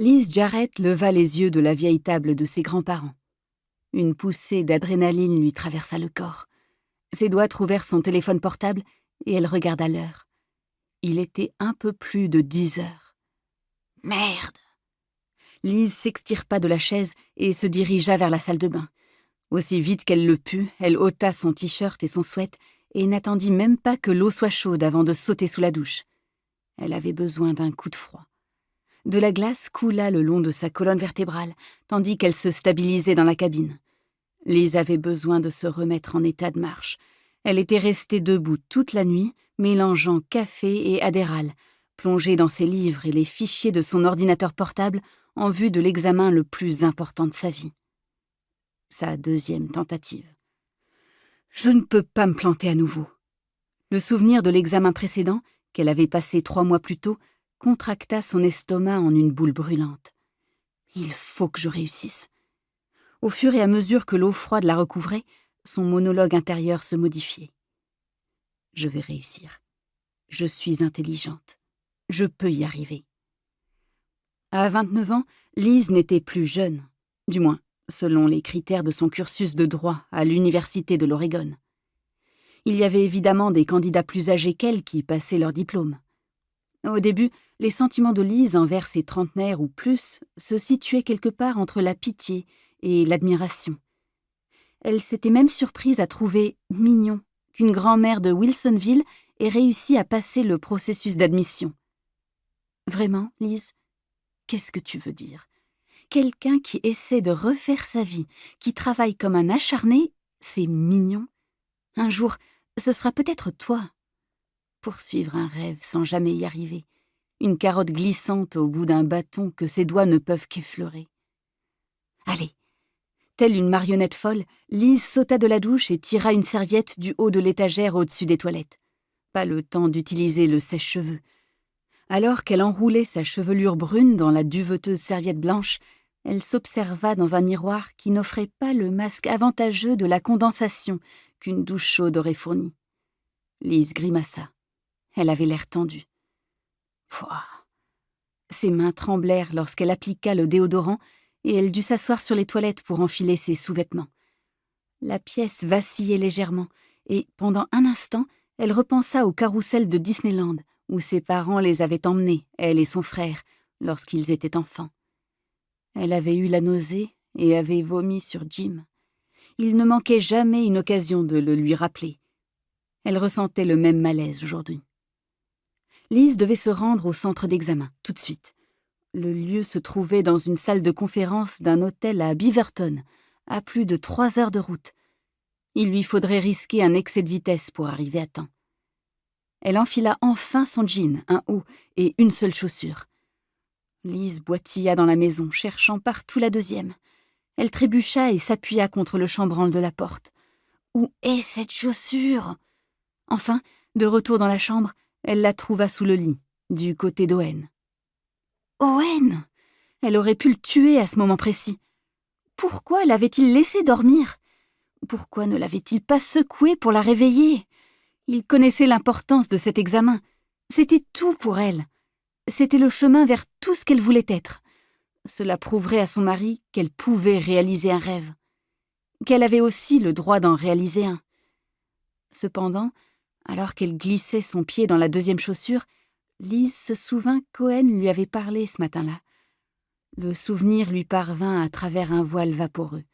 Liz Jarrett leva les yeux de la vieille table de ses grands-parents. Une poussée d'adrénaline lui traversa le corps. Ses doigts trouvèrent son téléphone portable et elle regarda l'heure. Il était un peu plus de 10 heures. Merde! Liz s'extirpa de la chaise et se dirigea vers la salle de bain. Aussi vite qu'elle le put, elle ôta son t-shirt et son sweat et n'attendit même pas que l'eau soit chaude avant de sauter sous la douche. Elle avait besoin d'un coup de froid. De la glace coula le long de sa colonne vertébrale, tandis qu'elle se stabilisait dans la cabine. Liz avait besoin de se remettre en état de marche. Elle était restée debout toute la nuit, mélangeant café et Adderall, plongée dans ses livres et les fichiers de son ordinateur portable en vue de l'examen le plus important de sa vie. Sa deuxième tentative. Je ne peux pas me planter à nouveau. Le souvenir de l'examen précédent, qu'elle avait passé 3 mois plus tôt, contracta son estomac en une boule brûlante. Il faut que je réussisse. Au fur et à mesure que l'eau froide la recouvrait, son monologue intérieur se modifiait. Je vais réussir. Je suis intelligente. Je peux y arriver. À 29 ans, Liz n'était plus jeune, du moins selon les critères de son cursus de droit à l'Université de l'Oregon. Il y avait évidemment des candidats plus âgés qu'elle qui passaient leur diplôme. Au début, les sentiments de Liz envers ses trentenaires ou plus se situaient quelque part entre la pitié et l'admiration. Elle s'était même surprise à trouver mignon qu'une grand-mère de Wilsonville ait réussi à passer le processus d'admission. Vraiment, Liz, qu'est-ce que tu veux dire? Quelqu'un qui essaie de refaire sa vie, qui travaille comme un acharné, c'est mignon. Un jour, ce sera peut-être toi. Poursuivre un rêve sans jamais y arriver. Une carotte glissante au bout d'un bâton que ses doigts ne peuvent qu'effleurer. Allez! Telle une marionnette folle, Liz sauta de la douche et tira une serviette du haut de l'étagère au-dessus des toilettes. Pas le temps d'utiliser le sèche-cheveux. Alors qu'elle enroulait sa chevelure brune dans la duveteuse serviette blanche, elle s'observa dans un miroir qui n'offrait pas le masque avantageux de la condensation qu'une douche chaude aurait fourni. Liz grimaça. Elle avait l'air tendue. Pouah. Ses mains tremblèrent lorsqu'elle appliqua le déodorant et elle dut s'asseoir sur les toilettes pour enfiler ses sous-vêtements. La pièce vacillait légèrement et, pendant un instant, elle repensa au carrousel de Disneyland où ses parents les avaient emmenés, elle et son frère, lorsqu'ils étaient enfants. Elle avait eu la nausée et avait vomi sur Jim. Il ne manquait jamais une occasion de le lui rappeler. Elle ressentait le même malaise aujourd'hui. Liz devait se rendre au centre d'examen, tout de suite. Le lieu se trouvait dans une salle de conférence d'un hôtel à Beaverton, à plus de 3 heures de route. Il lui faudrait risquer un excès de vitesse pour arriver à temps. Elle enfila enfin son jean, un haut et une seule chaussure. Liz boitilla dans la maison, cherchant partout la deuxième. Elle trébucha et s'appuya contre le chambranle de la porte. Où est cette chaussure? Enfin, de retour dans la chambre, elle la trouva sous le lit, du côté d'Owen. Owen! Elle aurait pu le tuer à ce moment précis. Pourquoi l'avait-il laissé dormir? Pourquoi ne l'avait-il pas secouée pour la réveiller? Il connaissait l'importance de cet examen. C'était tout pour elle. C'était le chemin vers tout ce qu'elle voulait être. Cela prouverait à son mari qu'elle pouvait réaliser un rêve. Qu'elle avait aussi le droit d'en réaliser un. Cependant, alors qu'elle glissait son pied dans la deuxième chaussure, Liz se souvint qu'Owen lui avait parlé ce matin-là. Le souvenir lui parvint à travers un voile vaporeux.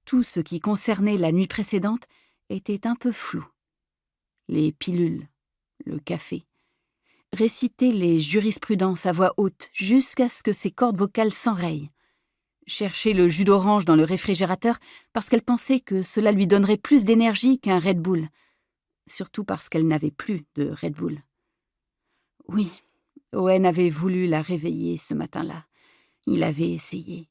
Tout ce qui concernait la nuit précédente était un peu flou. Les pilules, le café. Réciter les jurisprudences à voix haute jusqu'à ce que ses cordes vocales s'enrayent. Chercher le jus d'orange dans le réfrigérateur parce qu'elle pensait que cela lui donnerait plus d'énergie qu'un Red Bull. Surtout parce qu'elle n'avait plus de Red Bull. Oui, Owen avait voulu la réveiller ce matin-là. Il avait essayé.